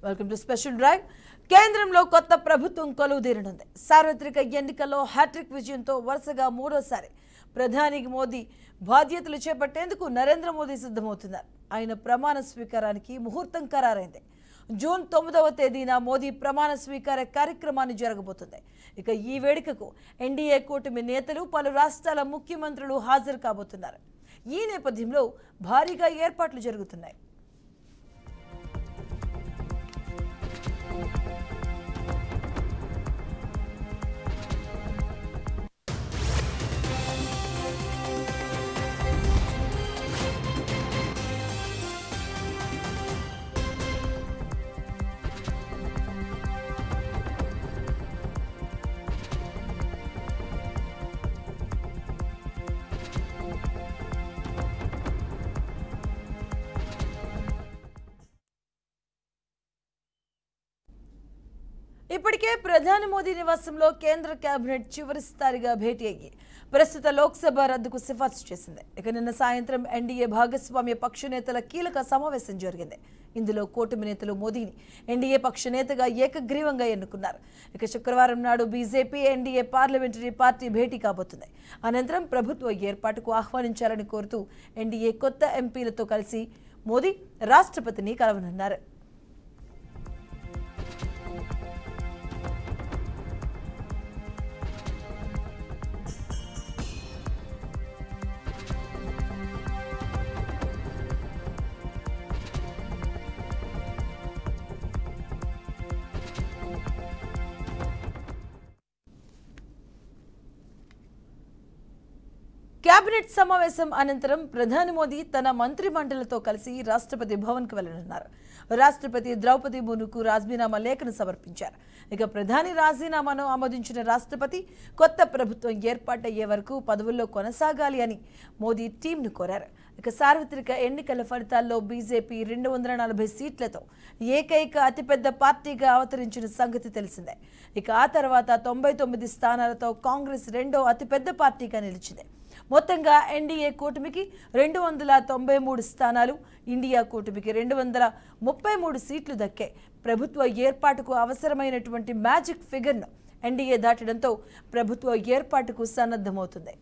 Welcome to special drive. కేంద్రంలో కొత్త ప్రభుత్వం కొలువుదీరనుంది. సార్వత్రిక ఎన్నికల్లో హ్యాట్రిక్ విజయంతో వరుసగా మూడోసారి ప్రధాని మోదీ బాధ్యతలు చేపట్టేందుకు నరేంద్ర మోదీ సిద్ధమవుతున్నారు. ఆయన ప్రమాణ స్వీకారానికి ముహూర్తం ఖరారైంది. జూన్ 9వ తేదీన మోదీ ప్రమాణ స్వీకార కార్యక్రమాన్ని జరగబోతుంది. ఇక ఈ వేడుకకు ఎన్డీఏ కూటమి నేతలు, పలు రాష్ట్రాల ముఖ్యమంత్రులు హాజరు కాబోతున్నారు. ఈ నేపథ్యంలో భారీగా ఏర్పాట్లు జరుగుతున్నాయి. ఇప్పటికే ప్రధాని మోదీ నివాసంలో కేంద్ర కేబినెట్ చివరిసారిగా భేటీ అయ్యి ప్రస్తుత లోక్సభ రద్దుకు సిఫార్సు చేసింది. ఇక నిన్న సాయంత్రం ఎన్డీఏ భాగస్వామ్య పక్ష నేతల కీలక సమావేశం జరిగింది. ఇందులో కూటమి నేతలు మోదీని ఎన్డీఏ పక్ష నేతగా ఏకగ్రీవంగా ఎన్నుకున్నారు. ఇక శుక్రవారం నాడు బీజేపీ ఎన్డీఏ పార్లమెంటరీ పార్టీ భేటీ కాబోతుంది. అనంతరం ప్రభుత్వ ఏర్పాటుకు ఆహ్వానించాలని కోరుతూ ఎన్డీఏ కొత్త ఎంపీలతో కలిసి మోదీ రాష్ట్రపతిని కలవనున్నారు. కేబినెట్ సమావేశం అనంతరం ప్రధాని మోదీ తన మంత్రి మండలితో కలిసి రాష్ట్రపతి భవన్కు వెళ్లనున్నారు. రాష్ట్రపతి ద్రౌపది ముర్ముకు రాజీనామా లేఖను సమర్పించారు. ఇక ప్రధాని రాజీనామాను ఆమోదించిన రాష్ట్రపతి కొత్త ప్రభుత్వం ఏర్పాటయ్యే వరకు పదవుల్లో కొనసాగాలి అని మోదీ టీంను కోరారు. ఇక సార్వత్రిక ఎన్నికల ఫలితాల్లో బీజేపీ 240 సీట్లతో ఏకైక అతిపెద్ద పార్టీగా అవతరించిన సంగతి తెలిసిందే. ఇక ఆ తర్వాత 99 స్థానాలతో కాంగ్రెస్ రెండో అతిపెద్ద పార్టీగా నిలిచింది. మొత్తంగా ఎన్డీఏ కూటమికి 293 స్థానాలు, ఇండియా కూటమికి 233 సీట్లు దక్కే. ప్రభుత్వ ఏర్పాటుకు అవసరమైనటువంటి మ్యాజిక్ ఫిగర్ను ఎన్డీఏ దాటడంతో ప్రభుత్వ ఏర్పాటుకు సన్నద్ధమవుతుంది.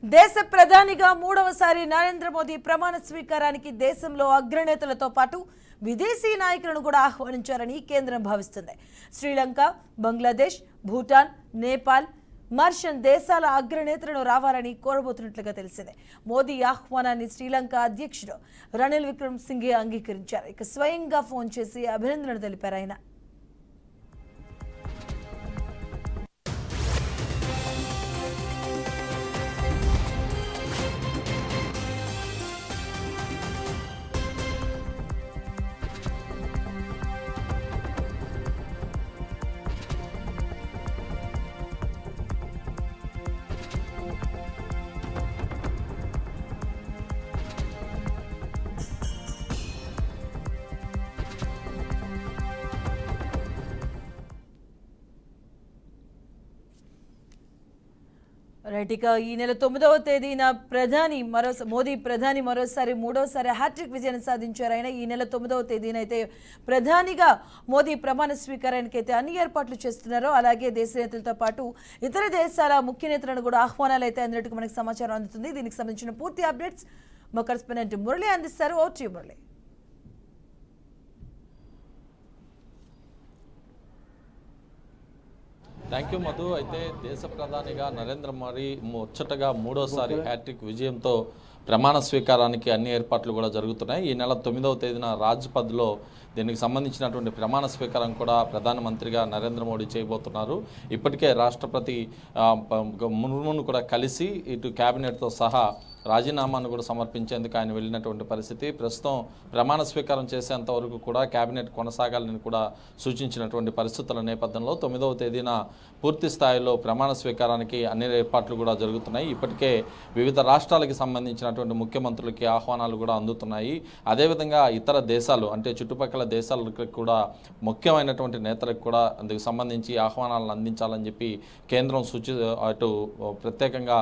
దేశ ప్రధానిగా మూడవసారి నరేంద్ర మోదీ ప్రమాణ స్వీకారానికి దేశంలో అగ్రనేతలతో పాటు విదేశీ నాయకులను కూడా ఆహ్వానించారని కేంద్రం భావిస్తుంది. శ్రీలంక, బంగ్లాదేశ్, భూటాన్, నేపాల్, మారిషస్ దేశాల అగ్రనేతలను రావాలని కోరబోతున్నట్లుగా తెలిసింది. మోదీ ఆహ్వానాన్ని శ్రీలంక అధ్యక్షుడు రనిల్ విక్రమసింఘే అంగీకరించారు. ఇక స్వయంగా ఫోన్ చేసి అభినందనలు తెలిపారు ఆయన. రైట్, ఇక ఈ నెల 9వ తేదీన మోదీ ప్రధాని మరోసారి మూడోసారి హ్యాట్రిక్ విజయాన్ని సాధించారు. ఆయన ఈ నెల 9వ తేదీన అయితే ప్రధానిగా మోదీ ప్రమాణ స్వీకారానికి అయితే అన్ని ఏర్పాట్లు చేస్తున్నారు. అలాగే దేశ నేతలతో పాటు ఇతర దేశాల ముఖ్య నేతలను కూడా ఆహ్వానాలు అయితే అందినట్టుగా మనకు సమాచారం అందుతుంది. దీనికి సంబంధించిన పూర్తి అప్డేట్స్ మా కరెస్పాండెంట్ మురళి అందిస్తారు. OT Murali. Thank you Madhu. అయితే దేశ ప్రధానిగా నరేంద్ర మోదీ ముచ్చటగా మూడోసారి హ్యాట్రిక్ విజయంతో ప్రమాణ స్వీకారానికి అన్ని ఏర్పాట్లు కూడా జరుగుతున్నాయి. ఈ నెల 9వ తేదీన రాజ్పథ్లో దీనికి సంబంధించినటువంటి ప్రమాణ స్వీకారం కూడా ప్రధానమంత్రిగా నరేంద్ర మోడీ చేయబోతున్నారు. ఇప్పటికే రాష్ట్రపతి ముర్మును కూడా కలిసి ఇటు కేబినెట్తో సహా రాజీనామాను కూడా సమర్పించేందుకు ఆయన వెళ్ళినటువంటి పరిస్థితి. ప్రస్తుతం ప్రమాణ స్వీకారం చేసేంత వరకు కూడా కేబినెట్ కొనసాగాలని కూడా సూచించినటువంటి పరిస్థితుల నేపథ్యంలో 9వ తేదీన పూర్తి స్థాయిలో ప్రమాణ స్వీకారానికి అన్ని ఏర్పాట్లు కూడా జరుగుతున్నాయి. ఇప్పటికే వివిధ రాష్ట్రాలకి సంబంధించినటువంటి ముఖ్యమంత్రులకి ఆహ్వానాలు కూడా అందుతున్నాయి. అదేవిధంగా ఇతర దేశాలు అంటే చుట్టుపక్కల దేశాలకు కూడా ముఖ్యమైనటువంటి నేతలకు కూడా అందుకు సంబంధించి ఆహ్వానాలను అందించాలని చెప్పి కేంద్రం అటు ప్రత్యేకంగా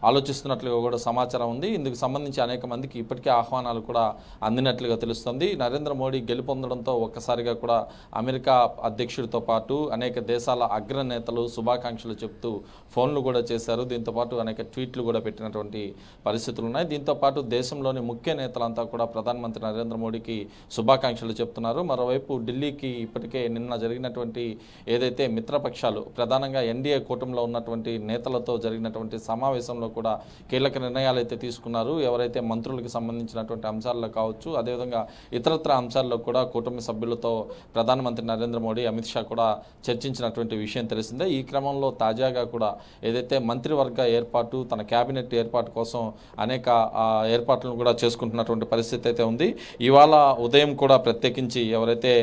ఆలోచిస్తున్నట్లుగా కూడా సమాచారం ఉంది. ఇందుకు సంబంధించి అనేక మందికి ఇప్పటికే ఆహ్వానాలు కూడా అందినట్లుగా తెలుస్తుంది. నరేంద్ర మోడీ గెలుపొందడంతో ఒక్కసారిగా కూడా అమెరికా అధ్యక్షుడితో పాటు అనేక దేశాల అగ్రనేతలు శుభాకాంక్షలు చెప్తూ ఫోన్లు కూడా చేశారు. దీంతోపాటు అనేక ట్వీట్లు కూడా పెట్టినటువంటి పరిస్థితులు ఉన్నాయి. దీంతోపాటు దేశంలోని ముఖ్య నేతలంతా కూడా ప్రధానమంత్రి నరేంద్ర మోడీకి శుభాకాంక్షలు చెప్తున్నారు. మరోవైపు ఢిల్లీకి ఇప్పటికే నిన్న జరిగినటువంటి ఏదైతే మిత్రపక్షాలు ప్రధానంగా ఎన్డీఏ కూటమిలో ఉన్నటువంటి నేతలతో జరిగినటువంటి సమావేశంలో కూడా కీలక నిర్ణయాలు అయితే తీసుకున్నారు. ఎవరైతే మంత్రులకు సంబంధించినటువంటి అంశాల్లో కావచ్చు, అదేవిధంగా ఇతరత్ర అంశాల్లో కూడా కూటమి సభ్యులతో ప్రధానమంత్రి నరేంద్ర మోడీ అమిత్ షా కూడా చర్చించినటువంటి విషయం తెలిసిందే. ఈ క్రమంలో తాజాగా కూడా ఏదైతే మంత్రివర్గ ఏర్పాటు తన కేబినెట్ ఏర్పాటు కోసం అనేక ఏర్పాట్లను కూడా చేసుకుంటున్నటువంటి పరిస్థితి అయితే ఉంది. ఇవాళ ఉదయం కూడా ప్రత్యేకించి ఎవరైతే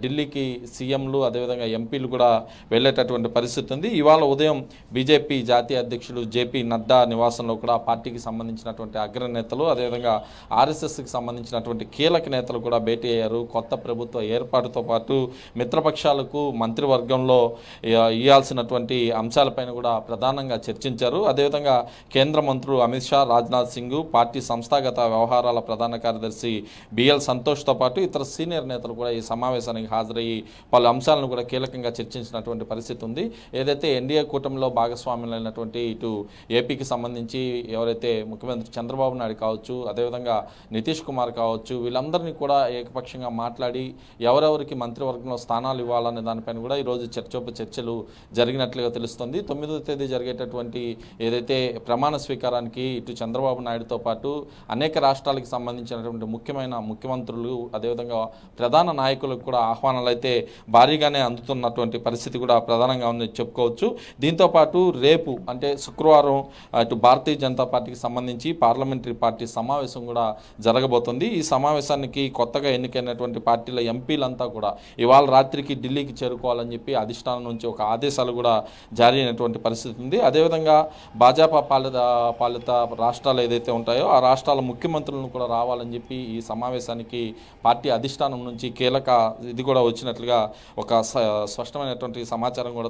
ఢిల్లీకి సీఎంలు అదేవిధంగా ఎంపీలు కూడా వెళ్ళేటటువంటి పరిస్థితి ఉంది. ఇవాళ ఉదయం బీజేపీ జాతీయ అధ్యక్షుడు జేపీ నడ్డా నివాసంలో కూడా పార్టీకి సంబంధించినటువంటి అగ్రనేతలు అదేవిధంగా ఆర్ఎస్ఎస్కి సంబంధించినటువంటి కీలక నేతలు కూడా భేటీ అయ్యారు. కొత్త ప్రభుత్వ ఏర్పాటుతో పాటు మిత్రపక్షాలకు మంత్రివర్గంలో ఇవ్వాల్సినటువంటి అంశాలపైన కూడా ప్రధానంగా చర్చించారు. అదేవిధంగా కేంద్ర మంత్రులు అమిత్ షా, రాజ్నాథ్ సింగ్, పార్టీ సంస్థాగత వ్యవహారాల ప్రధాన కార్యదర్శి బిఎల్ సంతోష్తో పాటు ఇతర సీనియర్ నేతలు కూడా ఈ సమావేశానికి హాజరయ్యి పలు అంశాలను కూడా కీలకంగా చర్చించినటువంటి పరిస్థితి ఉంది. ఏదైతే ఎన్డీఏ కూటమిలో భాగస్వాములైనటువంటి ఇటు ఏపీకి సంబంధించి ఎవరైతే ముఖ్యమంత్రి చంద్రబాబు నాయుడు కావచ్చు, అదేవిధంగా నితీష్ కుమార్ కావచ్చు, వీళ్ళందరినీ కూడా ఏకపక్షంగా మాట్లాడి ఎవరెవరికి మంత్రివర్గంలో స్థానాలు ఇవ్వాలనే దానిపైన కూడా ఈరోజు చర్చలు జరిగినట్లుగా తెలుస్తుంది. 9వ తేదీ జరిగేటటువంటి ఏదైతే ప్రమాణ స్వీకారానికి ఇటు చంద్రబాబు నాయుడుతో పాటు అనేక రాష్ట్రాలకు సంబంధించినటువంటి ముఖ్యమైన ముఖ్యమంత్రులు అదేవిధంగా ప్రధాన నాయకులకు కూడా ఆహ్వానాలు అయితే భారీగానే అందుతున్నటువంటి పరిస్థితి కూడా ప్రధానంగా ఉందని చెప్పుకోవచ్చు. దీంతోపాటు రేపు అంటే శుక్రవారం అటు భారతీయ జనతా పార్టీకి సంబంధించి పార్లమెంటరీ పార్టీ సమావేశం కూడా జరగబోతుంది. ఈ సమావేశానికి కొత్తగా ఎన్నికైనటువంటి పార్టీల ఎంపీలంతా కూడా ఇవాళ రాత్రికి ఢిల్లీకి చేరుకోవాలని చెప్పి అధిష్టానం నుంచి ఒక ఆదేశాలు కూడా జారీ అయినటువంటి పరిస్థితి ఉంది. అదేవిధంగా భాజపా పాలిత రాష్ట్రాలు ఏదైతే ఉంటాయో ఆ రాష్ట్రాల ముఖ్యమంత్రులను కూడా రావాలని చెప్పి ఈ సమావేశానికి పార్టీ అధిష్టానం నుంచి కీలక ఇది కూడా వచ్చినట్లుగా ఒక స్పష్టమైనటువంటి సమాచారం కూడా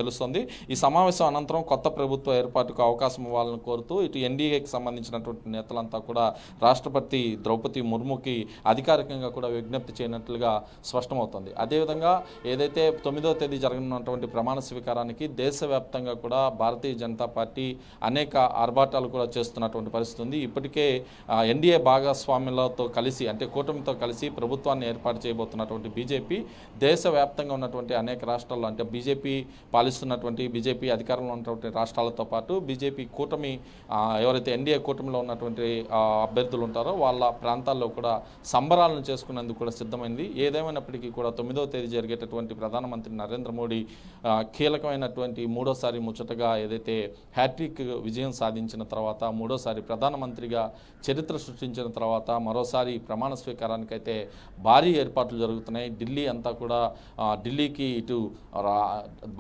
తెలుస్తుంది. ఈ సమావేశం అనంతరం కొత్త ప్రభుత్వ ఏర్పాటుకు అవకాశం ఇవ్వాలని కోరుతూ ఇటు ఎన్డీఏకి సంబంధించినటువంటి నేతలంతా కూడా రాష్ట్రపతి ద్రౌపది ముర్ముకి అధికారికంగా కూడా విజ్ఞప్తి చేయనట్లుగా స్పష్టమవుతుంది. అదేవిధంగా ఏదైతే 9వ తేదీ జరగనున్నటువంటి ప్రమాణ స్వీకారానికి దేశవ్యాప్తంగా కూడా భారతీయ జనతా పార్టీ అనేక ఆర్భాటాలు కూడా చేస్తున్నటువంటి పరిస్థితి ఉంది. ఇప్పటికే ఎన్డీఏ భాగస్వామ్యులతో కలిసి అంటే కూటమితో కలిసి ప్రభుత్వాన్ని ఏర్పాటు చేయబోతున్నటువంటి బీజేపీ దేశవ్యాప్తంగా ఉన్నటువంటి అనేక రాష్ట్రాల్లో అంటే బీజేపీ పాలిస్తున్నటువంటి బీజేపీ అధికారంలో ఉన్నటువంటి రాష్ట్రాలతో పాటు బీజేపీ కూటమి ఎవరైతే ఎన్డీఏ కూటమిలో ఉన్నటువంటి అభ్యర్థులు ఉంటారో వాళ్ళ ప్రాంతాల్లో కూడా సంబరాలను చేసుకునేందుకు కూడా సిద్ధమైంది. ఏదేమైనప్పటికీ కూడా 9వ తేదీ జరిగేటటువంటి ప్రధానమంత్రి నరేంద్ర మోడీ కీలకమైనటువంటి మూడోసారి ముచ్చటగా ఏదైతే హ్యాట్రిక్ విజయం సాధించిన తర్వాత మూడోసారి ప్రధానమంత్రిగా చరిత్ర సృష్టించిన తర్వాత మరోసారి ప్రమాణ స్వీకారానికైతే భారీ ఏర్పాట్లు జరుగుతున్నాయి. ఢిల్లీ అంతా కూడా ఢిల్లీకి ఇటు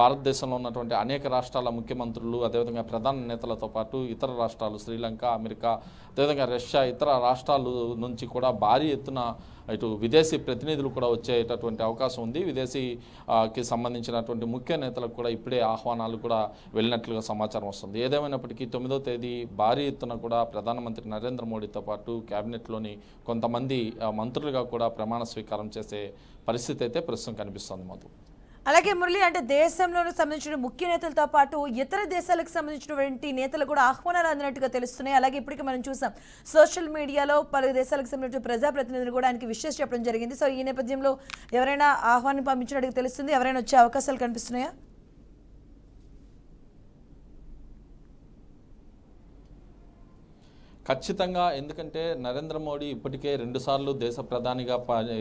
భారతదేశంలో ఉన్నటువంటి అనేక రాష్ట్రాల ముఖ్యమంత్రులు అదేవిధంగా ప్రధాన నేతలతో పాటు ఇతర రాష్ట్రాలు శ్రీలంక, అమెరికా, అదేవిధంగా రష్యా ఇతర రాష్ట్రాల నుంచి కూడా భారీ ఎత్తున ఇటు విదేశీ ప్రతినిధులు కూడా వచ్చేటటువంటి అవకాశం ఉంది. విదేశీకి సంబంధించినటువంటి ముఖ్య నేతలకు కూడా ఇప్పుడే ఆహ్వానాలు కూడా వెళ్ళినట్లుగా సమాచారం వస్తుంది. ఏదేమైనప్పటికీ 9వ తేదీ భారీ ఎత్తున కూడా ప్రధానమంత్రి నరేంద్ర మోడీతో పాటు కేబినెట్లోని కొంతమంది మంత్రులుగా కూడా ప్రమాణ స్వీకారం చేసే పరిస్థితి అయితే ప్రస్తుతం కనిపిస్తోంది. మధు అలాగే మురళి అంటే దేశంలోకి సంబంధించిన ముఖ్య నేతలతో పాటు ఇతర దేశాలకు సంబంధించినటువంటి నేతలు కూడా ఆహ్వానాలు అందినట్టుగా తెలుస్తున్నాయి. అలాగే ఇప్పటికీ మనం చూసాం సోషల్ మీడియాలో పలు దేశాలకు సంబంధించిన ప్రజాప్రతినిధులు కూడా ఆయనకి విషెస్ చెప్పడం జరిగింది. సో ఈ నేపథ్యంలో ఎవరైనా ఆహ్వానం పంపించినట్టుగా తెలుస్తుంది, ఎవరైనా వచ్చే అవకాశాలు కనిపిస్తున్నాయా? ఖచ్చితంగా. ఎందుకంటే నరేంద్ర మోడీ ఇప్పటికే 2 సార్లు దేశ ప్రధానిగా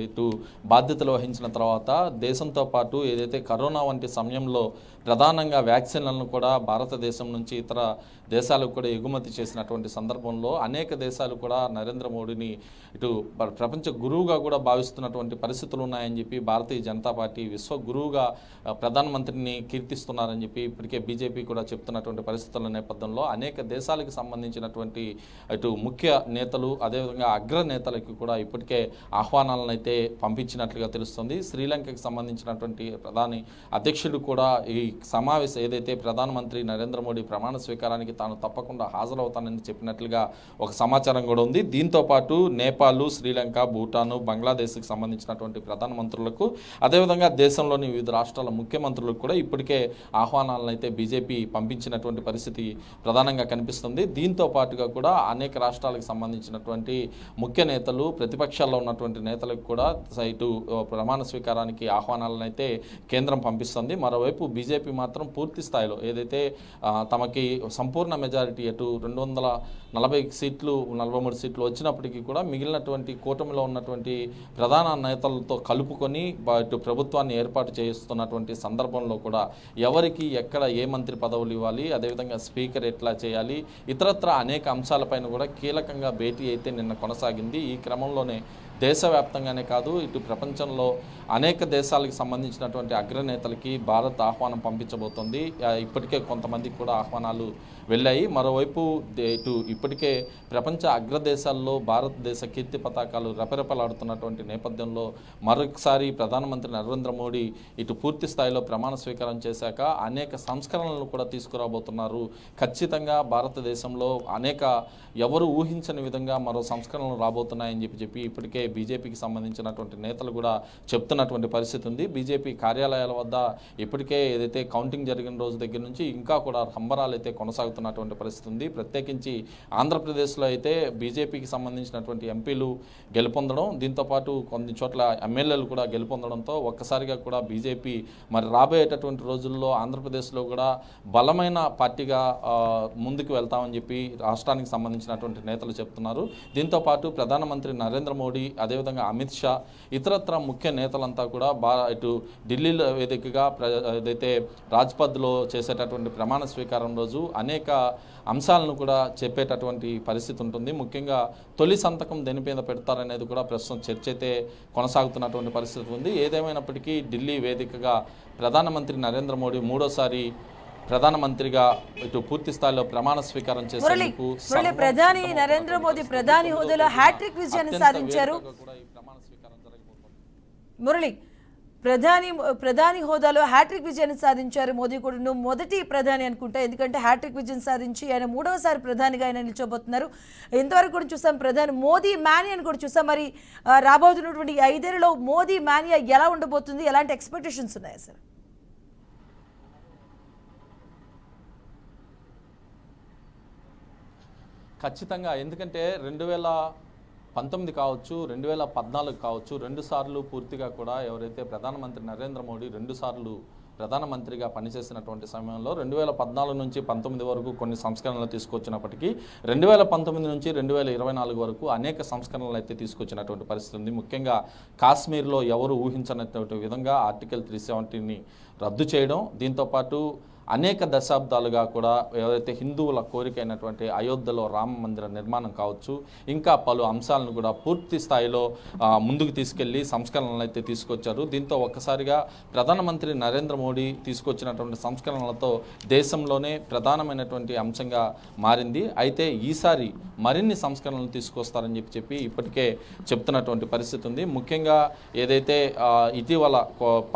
ఇటు బాధ్యతలు వహించిన తర్వాత దేశంతో పాటు ఏదైతే కరోనా వంటి సమయంలో ప్రధానంగా వ్యాక్సిన్లను కూడా భారతదేశం నుంచి ఇతర దేశాలకు కూడా ఎగుమతి చేసినటువంటి సందర్భంలో అనేక దేశాలు కూడా నరేంద్ర మోడీని ఇటు ప్రపంచ గురువుగా కూడా భావిస్తున్నటువంటి పరిస్థితులు ఉన్నాయని చెప్పి భారతీయ జనతా పార్టీ విశ్వ గురువుగా ప్రధానమంత్రిని కీర్తిస్తున్నారని చెప్పి ఇప్పటికే బీజేపీ కూడా చెప్తున్నటువంటి పరిస్థితుల నేపథ్యంలో అనేక దేశాలకు సంబంధించినటువంటి ఇటు ముఖ్య నేతలు అదేవిధంగా అగ్ర నేతలకు కూడా ఇప్పటికే ఆహ్వానాలను అయితే పంపించినట్లుగా తెలుస్తుంది. శ్రీలంకకి సంబంధించినటువంటి ప్రధాని అధ్యక్షుడు కూడా ఈ సమావేశం ఏదైతే ప్రధానమంత్రి నరేంద్ర మోడీ ప్రమాణ స్వీకారానికి తాను తప్పకుండా హాజరవుతానని చెప్పినట్లుగా ఒక సమాచారం కూడా ఉంది. దీంతో పాటు నేపాల్, శ్రీలంక, భూటాను, బంగ్లాదేశ్కి సంబంధించినటువంటి ప్రధానమంత్రులకు అదేవిధంగా దేశంలోని వివిధ రాష్ట్రాల ముఖ్యమంత్రులకు కూడా ఇప్పటికే ఆహ్వానాలను అయితే బీజేపీ పంపించినటువంటి పరిస్థితి ప్రధానంగా కనిపిస్తుంది. దీంతో పాటుగా కూడా అనేక రాష్ట్రాలకు సంబంధించినటువంటి ముఖ్య నేతలు, ప్రతిపక్షాల్లో ఉన్నటువంటి నేతలకు కూడా ఇటు ప్రమాణ స్వీకారానికి ఆహ్వానాలను అయితే కేంద్రం పంపిస్తుంది. మరోవైపు బీజేపీ మాత్రం పూర్తి స్థాయిలో ఏదైతే తమకి సంపూర్ణ మెజారిటీ అటు 240 సీట్లు 43 సీట్లు వచ్చినప్పటికీ కూడా మిగిలినటువంటి కూటమిలో ఉన్నటువంటి ప్రధాన నేతలతో కలుపుకొని ఇటు ప్రభుత్వాన్ని ఏర్పాటు చేస్తున్నటువంటి సందర్భంలో కూడా ఎవరికి ఎక్కడ ఏ మంత్రి పదవులు ఇవ్వాలి, అదేవిధంగా స్పీకర్ ఎట్లా చేయాలి, ఇతరత్ర అనేక అంశాలపైన కూడా కీలకంగా భేటీ అయితే నిన్న కొనసాగింది. ఈ క్రమంలోనే దేశవ్యాప్తంగానే కాదు ఇటు ప్రపంచంలో అనేక దేశాలకు సంబంధించినటువంటి అగ్రనేతలకి భారత్ ఆహ్వానం పంపించబోతోంది. ఇప్పటికే కొంతమందికి కూడా ఆహ్వానాలు వెళ్ళాయి. మరోవైపు ఇటు ఇప్పటికే ప్రపంచ అగ్రదేశాల్లో భారతదేశ కీర్తి పతాకాలు రెపరెపలాడుతున్నటువంటి నేపథ్యంలో మరొకసారి ప్రధానమంత్రి నరేంద్ర మోడీ ఇటు పూర్తి స్థాయిలో ప్రమాణ స్వీకారం చేశాక అనేక సంస్కరణలను కూడా తీసుకురాబోతున్నారు. ఖచ్చితంగా భారతదేశంలో అనేక ఎవరు ఊహించని విధంగా మరో సంస్కరణలు రాబోతున్నాయని చెప్పి ఇప్పటికే బీజేపీకి సంబంధించినటువంటి నేతలు కూడా చెప్తున్నటువంటి పరిస్థితి ఉంది. బీజేపీ కార్యాలయాల వద్ద ఇప్పటికే ఏదైతే కౌంటింగ్ జరిగిన రోజు దగ్గర నుంచి ఇంకా కూడా సంబరాలు అయితే కొనసాగుతున్నటువంటి పరిస్థితి ఉంది. ప్రత్యేకించి ఆంధ్రప్రదేశ్లో అయితే బీజేపీకి సంబంధించినటువంటి ఎంపీలు గెలుపొందడం, దీంతోపాటు కొన్ని చోట్ల ఎమ్మెల్యేలు కూడా గెలుపొందడంతో ఒక్కసారిగా కూడా బీజేపీ మరి రాబోయేటటువంటి రోజుల్లో ఆంధ్రప్రదేశ్లో కూడా బలమైన పార్టీగా ముందుకు వెళ్తామని చెప్పి రాష్ట్రానికి సంబంధించినటువంటి నేతలు చెప్తున్నారు. దీంతోపాటు ప్రధానమంత్రి నరేంద్ర మోడీ అదేవిధంగా అమిత్ షా ఇతరత్ర ముఖ్య నేతలంతా కూడా ఇటు ఢిల్లీలో వేదికగా ఏదైతే రాజ్పథ్లో చేసేటటువంటి ప్రమాణ స్వీకారం రోజు అనేక అంశాలను కూడా చెప్పేటటువంటి పరిస్థితి ఉంటుంది. ముఖ్యంగా తొలి సంతకం దేని మీద పెడతారనేది కూడా ప్రస్తుతం చర్చ అయితే కొనసాగుతున్నటువంటి పరిస్థితి ఉంది. ఏదేమైనప్పటికీ ఢిల్లీ వేదికగా ప్రధానమంత్రి నరేంద్ర మోడీ మూడోసారి ప్రధానమంత్రిగా ఇటు పూర్తి స్థాయిలో ప్రమాణ స్వీకారం చేసేందుకు ప్రధాని నరేంద్ర మోదీ ప్రధాని హోదాలో హ్యాట్రిక్ విజయాన్ని సాధించారు. మురళి, ప్రధాని హోదాలో హ్యాట్రిక్ విజయాన్ని సాధించారు మోదీ కూడా. మొదటి ప్రధాని అనుకుంటా, ఎందుకంటే హ్యాట్రిక్ విజయం సాధించి ఆయన మూడవసారి ప్రధానిగా ఆయన నిలిచోబోతున్నారు. ఇంతవరకు కూడా చూసాం ప్రధాని మోదీ మానియా అని కూడా చూసాం. మరి రాబోతున్నటువంటి 5 ఏళ్లలో మోదీ మానియా ఎలా ఉండబోతుంది, ఎలాంటి ఎక్స్పెక్టేషన్స్ ఉన్నాయి సార్? ఖచ్చితంగా. ఎందుకంటే 2019 కావచ్చు, 2014 కావచ్చు, 2 సార్లు పూర్తిగా కూడా ఎవరైతే ప్రధానమంత్రి నరేంద్ర మోడీ 2 సార్లు ప్రధానమంత్రిగా పనిచేసినటువంటి సమయంలో 2014 నుంచి 19 వరకు కొన్ని సంస్కరణలు తీసుకొచ్చినప్పటికీ 2019 నుంచి 2024 వరకు అనేక సంస్కరణలు అయితే తీసుకొచ్చినటువంటి పరిస్థితి ఉంది. ముఖ్యంగా కాశ్మీర్లో ఎవరు ఊహించనటువంటి విధంగా ఆర్టికల్ 370ని రద్దు చేయడం, దీంతోపాటు అనేక దశాబ్దాలుగా కూడా ఏదైతే హిందువుల కోరిక అయినటువంటి అయోధ్యలో రామ మందిర నిర్మాణం కావచ్చు, ఇంకా పలు అంశాలను కూడా పూర్తి స్థాయిలో ముందుకు తీసుకెళ్లి సంస్కరణలు అయితే తీసుకొచ్చారు. దీంతో ఒక్కసారిగా ప్రధానమంత్రి నరేంద్ర మోడీ తీసుకొచ్చినటువంటి సంస్కరణలతో దేశంలోనే ప్రధానమైనటువంటి అంశంగా మారింది. అయితే ఈసారి మరిన్ని సంస్కరణలు తీసుకొస్తారని చెప్పి ఇప్పటికే చెప్తున్నటువంటి పరిస్థితి ఉంది. ముఖ్యంగా ఏదైతే ఇటీవల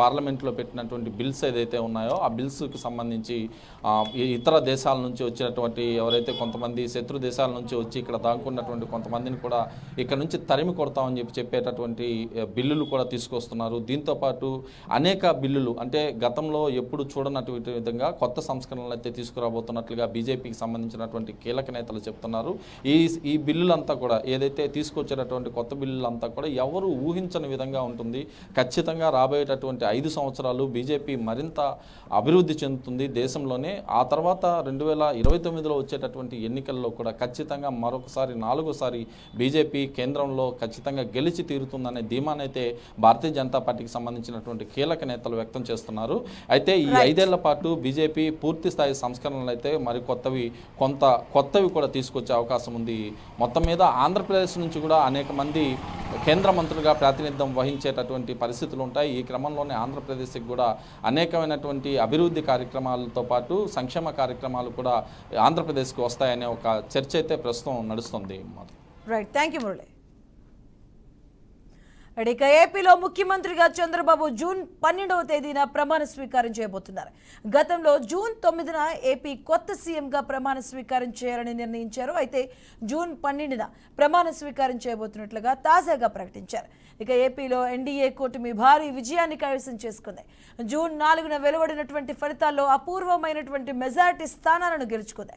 పార్లమెంట్లో పెట్టినటువంటి బిల్స్ ఏదైతే ఉన్నాయో ఆ బిల్స్కి సంబంధించి ఇతర దేశాల నుంచి వచ్చినటువంటి ఎవరైతే కొంతమంది శత్రు దేశాల నుంచి వచ్చి ఇక్కడ దాక్కున్నటువంటి కొంతమందిని కూడా ఇక్కడ నుంచి తరిమి కొడతామని చెప్పేటటువంటి బిల్లులు కూడా తీసుకొస్తున్నారు. దీంతోపాటు అనేక బిల్లులు అంటే గతంలో ఎప్పుడు చూడనటువంటి విధంగా కొత్త సంస్కరణలు అయితే తీసుకురాబోతున్నట్లుగా బీజేపీకి సంబంధించినటువంటి కీలక నేతలు చెప్తున్నారు. ఈ బిల్లులంతా కూడా ఏదైతే తీసుకొచ్చేటటువంటి కొత్త బిల్లులంతా కూడా ఎవరు ఊహించని విధంగా ఉంటుంది. ఖచ్చితంగా రాబోయేటటువంటి 5 సంవత్సరాలు బీజేపీ మరింత అభివృద్ధి చెందుతుంది, దేశంలోనే. ఆ తర్వాత 2029లో వచ్చేటటువంటి ఎన్నికల్లో కూడా ఖచ్చితంగా మరొకసారి 4సారి బీజేపీ కేంద్రంలో ఖచ్చితంగా గెలిచి తీరుతుందనే ధీమానైతే భారతీయ జనతా పార్టీకి సంబంధించినటువంటి కీలక నేతలు వ్యక్తం చేస్తున్నారు. అయితే ఈ 5 ఏళ్ల పాటు బీజేపీ పూర్తి స్థాయి సంస్కరణలు అయితే మరి కొత్తవి కూడా తీసుకొచ్చే అవకాశం ఉంది. మొత్తం మీద ఆంధ్రప్రదేశ్ నుంచి కూడా అనేక మంది కేంద్ర మంత్రులుగా ప్రాతినిధ్యం వహించేటటువంటి పరిస్థితులు ఉంటాయి. ఈ క్రమంలోనే ఆంధ్రప్రదేశ్కి కూడా అనేకమైనటువంటి అభివృద్ధి కార్యక్రమాలతో పాటు సంక్షేమ కార్యక్రమాలు కూడా ఆంధ్రప్రదేశ్కి వస్తాయనే ఒక చర్చ అయితే ప్రస్తుతం నడుస్తుంది. Right, thank you Murali. ఇక ఏపీలో ముఖ్యమంత్రిగా చంద్రబాబు జూన్ 12వ తేదీన ప్రమాణ స్వీకారం చేయబోతున్నారు. గతంలో జూన్ 9న ఏపీ కొత్త సీఎంగా ప్రమాణ స్వీకారం చేయాలని నిర్ణయించారు. అయితే జూన్ 12న ప్రమాణ స్వీకారం చేయబోతున్నట్లుగా తాజాగా ప్రకటించారు. ఇక ఏపీలో ఎన్డీఏ కూటమి భారీ విజయాన్ని కైవసం చేసుకుంది. జూన్ 4న వెలువడినటువంటి ఫలితాల్లో అపూర్వమైనటువంటి మెజారిటీ స్థానాలను గెలుచుకుంది.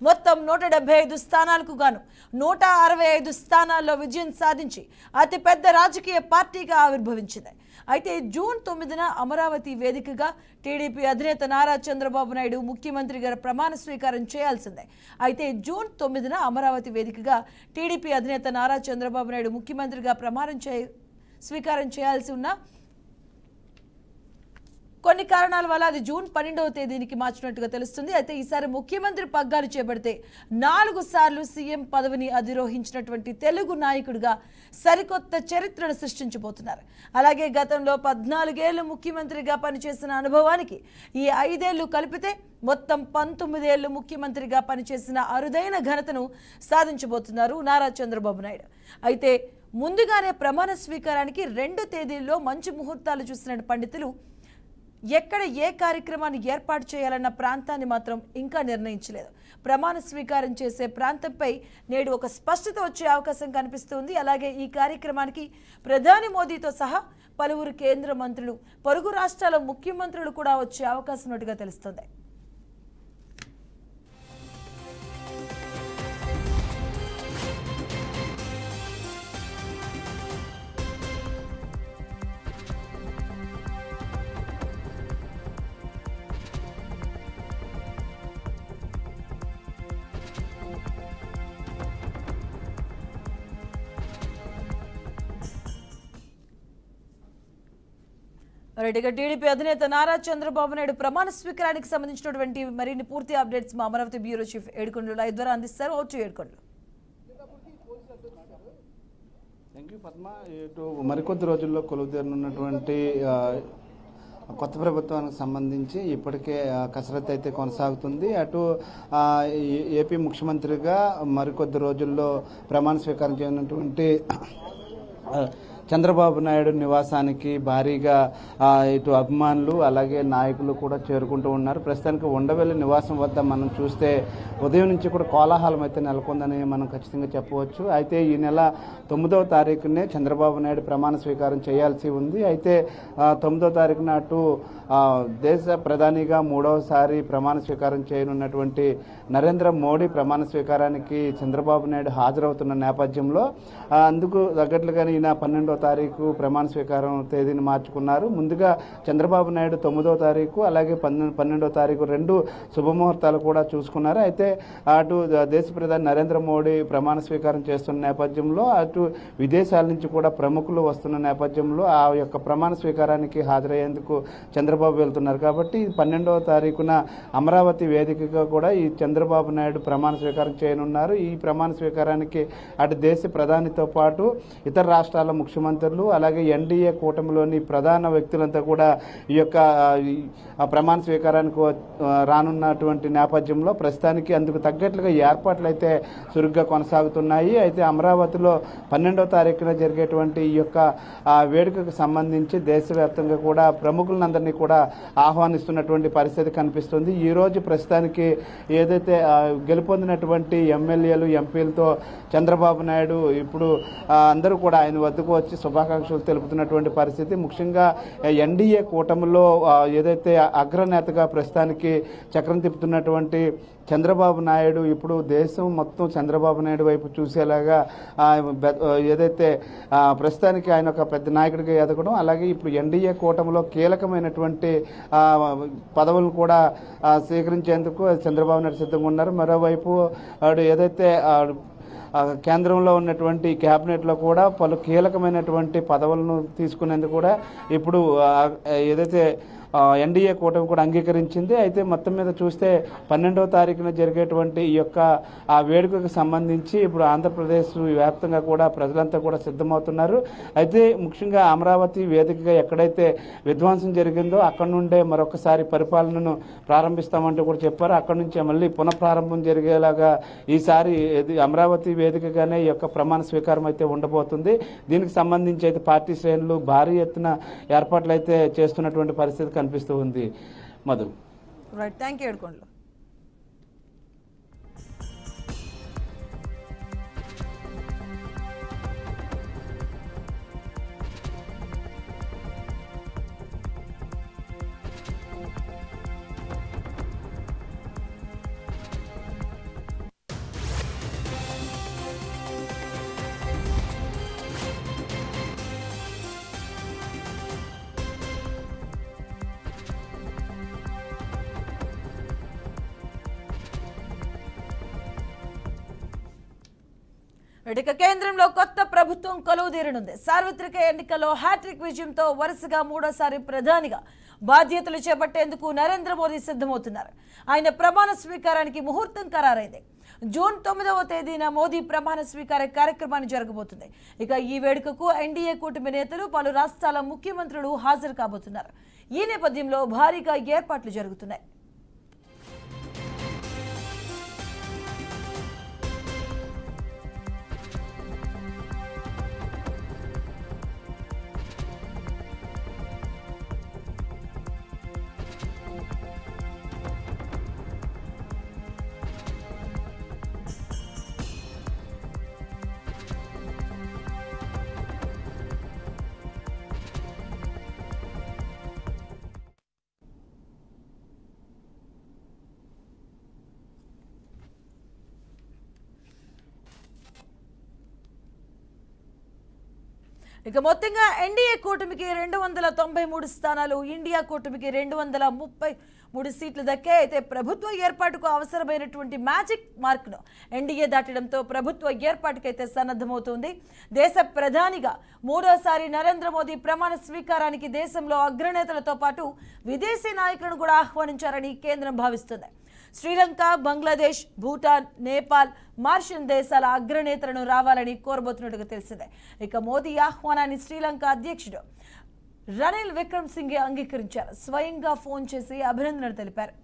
మొత్తం 175 స్థానాలకు గాను 165 స్థానాల్లో విజయం సాధించి అతిపెద్ద రాజకీయ పార్టీగా ఆవిర్భవించింది. అయితే జూన్ 9న అమరావతి వేదికగా టీడీపీ అధినేత నారా చంద్రబాబు నాయుడు ముఖ్యమంత్రిగా ప్రమాణ స్వీకారం చేయాల్సిందే. అయితే జూన్ 9న అమరావతి వేదికగా టీడీపీ అధినేత నారా చంద్రబాబు నాయుడు ముఖ్యమంత్రిగా స్వీకారం చేయాల్సి ఉన్న కొన్ని కారణాల వల్ల అది జూన్ 12వ తేదీనికి మార్చినట్టుగా తెలుస్తుంది. అయితే ఈసారి ముఖ్యమంత్రి పగ్గాలు చేపడితే 4 సార్లు సీఎం పదవిని అధిరోహించినటువంటి తెలుగు నాయకుడిగా సరికొత్త చరిత్రను సృష్టించబోతున్నారు. అలాగే గతంలో 14 ఏళ్లు ముఖ్యమంత్రిగా పనిచేసిన అనుభవానికి ఈ 5 ఏళ్లు కలిపితే మొత్తం 19 ఏళ్లు ముఖ్యమంత్రిగా పనిచేసిన అరుదైన ఘనతను సాధించబోతున్నారు నారా చంద్రబాబు నాయుడు. అయితే ముందుగానే ప్రమాణ స్వీకారానికి 2 తేదీల్లో మంచి ముహూర్తాలు చూసిన పండితులు ఎక్కడ ఏ కార్యక్రమాన్ని ఏర్పాటు చేయాలన్న ప్రాంతాన్ని మాత్రం ఇంకా నిర్ణయించలేదు. ప్రమాణ స్వీకారం చేసే ప్రాంతంపై నేడు ఒక స్పష్టత వచ్చే అవకాశం కనిపిస్తుంది. అలాగే ఈ కార్యక్రమానికి ప్రధాని మోదీతో సహా పలువురు కేంద్ర మంత్రులు, పొరుగు రాష్ట్రాల ముఖ్యమంత్రులు కూడా వచ్చే అవకాశం ఉన్నట్టుగా తెలుస్తుంది. ఇక టీడీపీ అధినేత నారా చంద్రబాబు నాయుడు ప్రమాణ స్వీకారానికి సంబంధించినటువంటి మరిన్ని పూర్తి అప్డేట్స్ మా Amaravati bureau chief Yedukondalu live ద్వారా అందిస్తారు. ఓటు ఏడుకొండలు. Thank you Padma. ఇటు మరికొద్ది రోజుల్లో కొలువుదీరనున్నటువంటి కొత్త ప్రభుత్వానికి సంబంధించి ఇప్పటికే కసరత్తు అయితే కొనసాగుతుంది. అటు ఏపీ ముఖ్యమంత్రిగా మరికొద్ది రోజుల్లో ప్రమాణ స్వీకారం చేయనున్నటువంటి చంద్రబాబు నాయుడు నివాసానికి భారీగా ఇటు అభిమానులు అలాగే నాయకులు కూడా చేరుకుంటూ ఉన్నారు. ప్రస్తుతానికి ఉండవెల్లి నివాసం వద్ద మనం చూస్తే ఉదయం నుంచి కూడా కోలాహలం అయితే నెలకొందని మనం ఖచ్చితంగా చెప్పవచ్చు. అయితే ఈ నెల 9వ తారీఖునే చంద్రబాబు నాయుడు ప్రమాణ స్వీకారం చేయాల్సి ఉంది. అయితే 9వ తారీఖున అటు దేశ ప్రధానిగా 3వసారి ప్రమాణ స్వీకారం చేయనున్నటువంటి నరేంద్ర మోడీ ప్రమాణ స్వీకారానికి చంద్రబాబు నాయుడు హాజరవుతున్న నేపథ్యంలో అందుకు తగ్గట్లుగానే ఈయన 12వ తారీఖు ప్రమాణ స్వీకారం తేదీని మార్చుకున్నారు. ముందుగా చంద్రబాబు నాయుడు 9వ తారీఖు అలాగే 12వ తారీఖు 2 శుభముహూర్తాలు కూడా చూసుకున్నారు. అయితే అటు దేశ ప్రధాని నరేంద్ర మోడీ ప్రమాణ స్వీకారం చేస్తున్న నేపథ్యంలో అటు విదేశాల నుంచి కూడా ప్రముఖులు వస్తున్న నేపథ్యంలో ఆ యొక్క ప్రమాణ స్వీకారానికి హాజరయ్యేందుకు చంద్రబాబు వెళ్తున్నారు. కాబట్టి 12వ తారీఖున అమరావతి వేదికగా కూడా ఈ చంద్రబాబు నాయుడు ప్రమాణ స్వీకారం చేయనున్నారు. ఈ ప్రమాణ స్వీకారానికి అటు దేశ ప్రధానితో పాటు ఇతర రాష్ట్రాల ముఖ్యమంత్రులు అలాగే ఎన్డీఏ కూటమిలోని ప్రధాన వ్యక్తులంతా కూడా ఈ యొక్క ప్రమాణ స్వీకారానికి రానున్నటువంటి నేపథ్యంలో ప్రస్తుతానికి అందుకు తగ్గట్లుగా ఏర్పాట్లు అయితే చురుగ్గా కొనసాగుతున్నాయి. అయితే అమరావతిలో 12వ తారీఖున జరిగేటువంటి ఈ యొక్క వేడుకకు సంబంధించి దేశవ్యాప్తంగా కూడా ప్రముఖులందరినీ కూడా ఆహ్వానిస్తున్నటువంటి పరిస్థితి కనిపిస్తుంది. ఈ రోజు ప్రస్తుతానికి ఏదైతే గెలుపొందినటువంటి ఎమ్మెల్యేలు ఎంపీలతో చంద్రబాబు నాయుడు ఇప్పుడు అందరూ కూడా ఆయన వద్దకు వచ్చి సంబంధించి శుభాకాంక్షలు తెలుపుతున్నటువంటి పరిస్థితి. ముఖ్యంగా ఎన్డీఏ కూటమిలో ఏదైతే అగ్రనేతగా ప్రస్తుతానికి చక్రం తిప్పుతున్నటువంటి చంద్రబాబు నాయుడు ఇప్పుడు దేశం మొత్తం చంద్రబాబు నాయుడు వైపు చూసేలాగా ఏదైతే ప్రస్తుతానికి ఆయన ఒక పెద్ద నాయకుడిగా ఎదగడం, అలాగే ఇప్పుడు ఎన్డీఏ కూటమిలో కీలకమైనటువంటి పదవులను కూడా స్వీకరించేందుకు చంద్రబాబు నాయుడు సిద్ధంగా ఉన్నారు. మరోవైపు ఏదైతే కేంద్రంలో ఉన్నటువంటి క్యాబినెట్లో కూడా పలు కీలకమైనటువంటి పదవులను తీసుకునేందుకు కూడా ఇప్పుడు ఏదైతే ఎన్డీఏ కూటమి కూడా అంగీకరించింది. అయితే మొత్తం మీద చూస్తే 12వ తారీఖున జరిగేటువంటి ఈ యొక్క ఆ వేడుకకు సంబంధించి ఇప్పుడు ఆంధ్రప్రదేశ్ వ్యాప్తంగా కూడా ప్రజలంతా కూడా సిద్ధమవుతున్నారు. అయితే ముఖ్యంగా అమరావతి వేదికగా ఎక్కడైతే విధ్వంసం జరిగిందో అక్కడ నుండే మరొకసారి పరిపాలనను ప్రారంభిస్తామంటూ కూడా చెప్పారు. అక్కడ నుంచే మళ్ళీ పునఃప్రారంభం జరిగేలాగా ఈసారి అమరావతి వేదికగానే ఈ యొక్క ప్రమాణ స్వీకారం అయితే ఉండబోతుంది. దీనికి సంబంధించి అయితే పార్టీ శ్రేణులు భారీ ఎత్తున ఏర్పాట్లు అయితే చేస్తున్నటువంటి పరిస్థితి కనిపిస్తూ ఉంది. మధు. రైట్, థ్యాంక్ యూ ఏడుకొండలు. ఇక కేంద్రంలో కొత్త ప్రభుత్వం కొలువుదీరనుంది. సార్వత్రిక ఎన్నికల్లో హ్యాట్రిక్ విజయంతో వరుసగా మూడోసారి ప్రధానిగా బాధ్యతలు చేపట్టేందుకు నరేంద్ర మోదీ సిద్ధమవుతున్నారు. ఆయన ప్రమాణ స్వీకారానికి ముహూర్తం ఖరారైంది. జూన్ 9వ తేదీన మోదీ ప్రమాణ స్వీకార కార్యక్రమాన్ని జరగబోతుంది. ఇక ఈ వేడుకకు ఎన్డీఏ కూటమి నేతలు, పలు రాష్ట్రాల ముఖ్యమంత్రులు హాజరు కాబోతున్నారు. ఈ నేపథ్యంలో భారీగా ఏర్పాట్లు జరుగుతున్నాయి. ఇక మొత్తంగా ఎన్డీఏ కూటమికి 293 స్థానాలు, ఇండియా కూటమికి 233 సీట్లు దక్కే. అయితే ప్రభుత్వ ఏర్పాటుకు అవసరమైనటువంటి మ్యాజిక్ మార్క్ను ఎన్డీఏ దాటడంతో ప్రభుత్వ ఏర్పాటుకైతే సన్నద్ధమవుతుంది. దేశ ప్రధానిగా మూడోసారి నరేంద్ర మోదీ ప్రమాణ స్వీకారానికి దేశంలో అగ్రనేతలతో పాటు విదేశీ నాయకులను కూడా ఆహ్వానించారని కేంద్రం భావిస్తుంది. శ్రీలంక, బంగ్లాదేశ్, భూటాన్, నేపాల్, మారిషస్ దేశాల అగ్రనేతలను రావాలని కోరబోతున్నట్టుగా తెలిసిందే. ఇక మోదీ ఆహ్వానాన్ని శ్రీలంక అధ్యక్షుడు రనిల్ విక్రమ్ సింఘే అంగీకరించారు. స్వయంగా ఫోన్ చేసి అభినందనలు తెలిపారు.